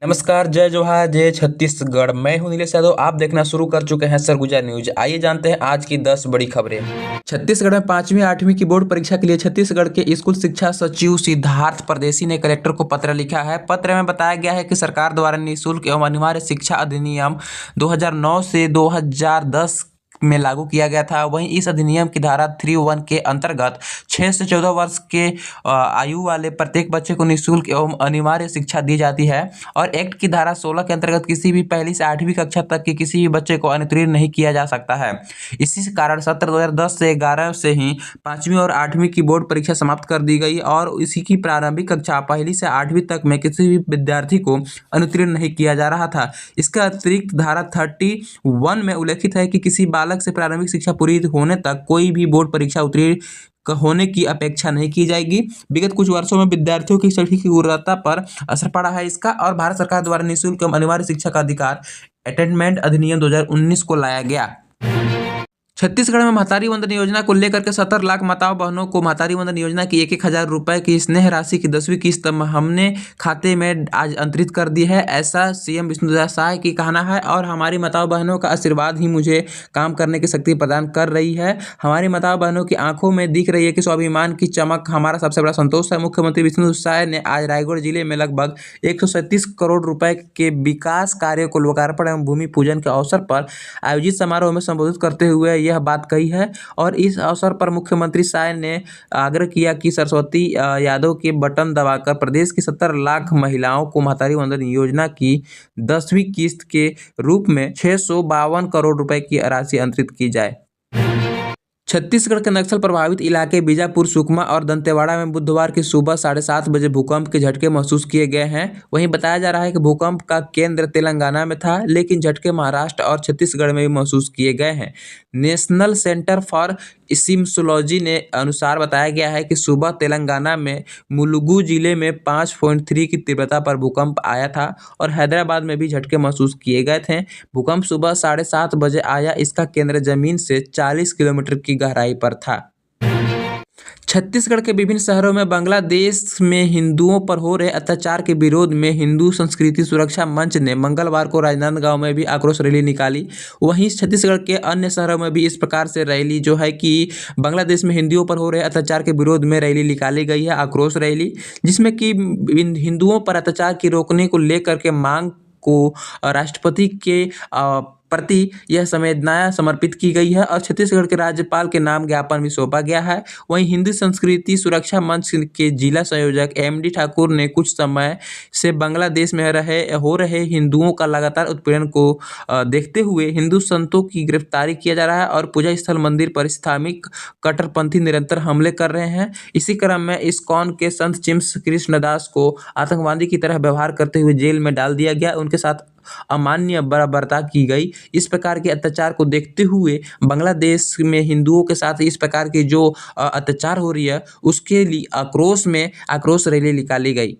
नमस्कार, जय जोहार, जय छत्तीसगढ़। मैं हूं नीलेश यादव। आप देखना शुरू कर चुके हैं सरगुजा न्यूज। आइए जानते हैं आज की 10 बड़ी खबरें। छत्तीसगढ़ में 5वीं 8वीं की बोर्ड परीक्षा के लिए छत्तीसगढ़ के स्कूल शिक्षा सचिव सिद्धार्थ परदेसी ने कलेक्टर को पत्र लिखा है। पत्र में बताया गया है कि सरकार द्वारा निःशुल्क एवं अनिवार्य शिक्षा अधिनियम 2009 से 2010 में लागू किया गया था। वहीं इस अधिनियम की धारा 3(1) के अंतर्गत 6 से 14 वर्ष के आयु वाले प्रत्येक बच्चे को निःशुल्क एवं अनिवार्य शिक्षा दी जाती है और एक्ट की धारा 16 के अंतर्गत किसी भी पहली से 8वीं कक्षा तक के किसी भी बच्चे को अनुत्तीर्ण नहीं किया जा सकता है। इसी कारण सत्र 2010 से 11 से ही 5वीं और 8वीं की बोर्ड परीक्षा समाप्त कर दी गई और इसी की प्रारंभिक कक्षा पहली से 8वीं तक में किसी भी विद्यार्थी को अनुत्तीर्ण नहीं किया जा रहा था। इसका अतिरिक्त धारा 31 में उल्लेखित है कि किसी बालक से प्रारंभिक शिक्षा पूरी होने तक कोई भी बोर्ड परीक्षा उत्तीर्ण होने की अपेक्षा नहीं की जाएगी। विगत कुछ वर्षों में विद्यार्थियों की शैक्षिक गुणवत्ता पर असर पड़ा है इसका और भारत सरकार द्वारा निःशुल्क एवं अनिवार्य शिक्षा का अधिकार अटेनमेंट अधिनियम 2019 को लाया गया। छत्तीसगढ़ में महतारी वंदन योजना को लेकर के 70 लाख माताओं बहनों को महतारी वंदन योजना की 1,000 रुपए की स्नेह राशि की 10वीं किस्त हमने खाते में आज अंतरित कर दी है। ऐसा सीएम विष्णुदेव साय की कहना है और हमारी माताओं बहनों का आशीर्वाद ही मुझे काम करने की शक्ति प्रदान कर रही है। हमारी माताओं बहनों की आंखों में दिख रही है कि स्वाभिमान की चमक हमारा सबसे बड़ा संतोष है। मुख्यमंत्री विष्णुदेव साय ने आज रायगढ़ जिले में लगभग 137 करोड़ रुपए के विकास कार्यों को लोकार्पण एवं भूमि पूजन के अवसर पर आयोजित समारोह में संबोधित करते हुए यह बात कही है और इस अवसर पर मुख्यमंत्री साय ने आग्रह किया कि सरस्वती यादव के बटन दबाकर प्रदेश की 70 लाख महिलाओं को महतारी वंदन योजना की 10वीं किस्त के रूप में 652 करोड़ रुपए की राशि अंतरित की जाए। छत्तीसगढ़ के नक्सल प्रभावित इलाके बीजापुर, सुकमा और दंतेवाड़ा में बुधवार की सुबह 7:30 बजे भूकंप के झटके महसूस किए गए हैं। वहीं बताया जा रहा है कि भूकंप का केंद्र तेलंगाना में था, लेकिन झटके महाराष्ट्र और छत्तीसगढ़ में भी महसूस किए गए हैं। नेशनल सेंटर फॉर सिस्मोलॉजी ने अनुसार बताया गया है कि सुबह तेलंगाना में मुलुगु जिले में 5.3 की तीव्रता पर भूकंप आया था और हैदराबाद में भी झटके महसूस किए गए थे। भूकंप सुबह 7:30 बजे आया। इसका केंद्र जमीन से 40 किलोमीटर की गहराई पर था। छत्तीसगढ़ के विभिन्न शहरों में बांग्लादेश में हिंदुओं पर हो रहे अत्याचार के विरोध में हिंदू संस्कृति सुरक्षा मंच ने मंगलवार को राजनांदगांव में भी आक्रोश रैली निकाली। वहीं छत्तीसगढ़ के अन्य शहरों में भी इस प्रकार से रैली जो है कि बांग्लादेश में हिंदुओं पर हो रहे अत्याचार के विरोध में रैली निकाली गई है, आक्रोश रैली, जिसमें कि हिंदुओं पर अत्याचार की रोकने को लेकर के मांग को राष्ट्रपति के प्रति यह संवेदनाएं समर्पित की गई है और छत्तीसगढ़ के राज्यपाल के नाम ज्ञापन भी सौंपा गया है। वहीं हिंदू संस्कृति सुरक्षा मंच के जिला संयोजक एमडी ठाकुर ने कुछ समय से बांग्लादेश में हो रहे हिंदुओं का लगातार उत्पीड़न को देखते हुए हिंदू संतों की गिरफ्तारी किया जा रहा है और पूजा स्थल मंदिर पर इस्लामिक कट्टरपंथी निरंतर हमले कर रहे हैं। इसी क्रम में इस्कॉन के संत चिम्स कृष्णदास को आतंकवादी की तरह व्यवहार करते हुए जेल में डाल दिया गया, उनके साथ अमान्य बर्ताव की गई। इस प्रकार के अत्याचार को देखते हुए बांग्लादेश में हिंदुओं के साथ इस प्रकार की जो अत्याचार हो रही है उसके लिए आक्रोश रैली निकाली गई।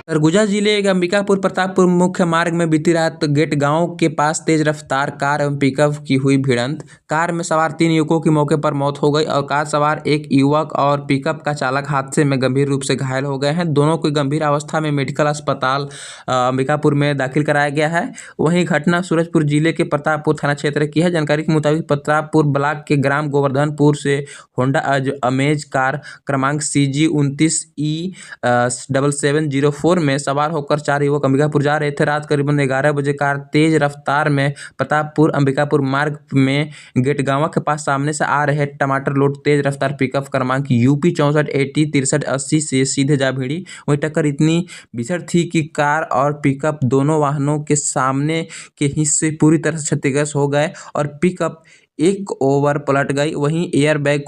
सरगुजा जिले के अंबिकापुर प्रतापपुर मुख्य मार्ग में बीती रात गेट गांव के पास तेज रफ्तार कार एवं पिकअप की हुई भिड़ंत। कार में सवार 3 युवकों की मौके पर मौत हो गई और कार सवार एक युवक और पिकअप का चालक हादसे में गंभीर रूप से घायल हो गए हैं। दोनों को गंभीर अवस्था में मेडिकल अस्पताल अंबिकापुर में दाखिल कराया गया है। वहीं घटना सूरजपुर जिले के प्रतापपुर थाना क्षेत्र की है। जानकारी के मुताबिक प्रतापपुर ब्लॉक के ग्राम गोवर्धनपुर से होंडा अमेज कार क्रमांक CG 29E7704 में सवार होकर 4 युवक अंबिकापुर जा रहे थे। रात करीबन 11 बजे कार तेज रफ्तार में प्रतापपुर अंबिकापुर मार्ग में गेटगांवा के पास सामने से आ रहे टमाटर लोड तेज रफ्तार पिकअप क्रमांक UP 64 80 63 80 से सीधे जा भिड़ी। वहीं टक्कर इतनी भीषण थी कि कार और पिकअप दोनों वाहनों के सामने के हिस्से पूरी तरह से क्षतिग्रस्त हो गए और पिकअप एक ओवर पलट गई। वहीं एयर बैग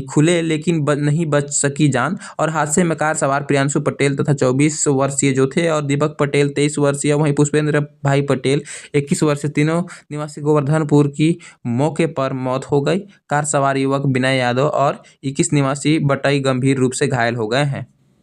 खुले लेकिन नहीं बच सकी जान और हादसे में कार सवार प्रियांशु पटेल तथा 24 वर्षीय जो थे और दीपक पटेल 23 वर्षीय, वहीं पुष्पेंद्र भाई पटेल 21 वर्षीय, तीनों निवासी गोवर्धनपुर की मौके पर मौत हो गई। कार सवार युवक विनय यादव और 21 निवासी बटाई गंभीर रूप से घायल हो गए हैं।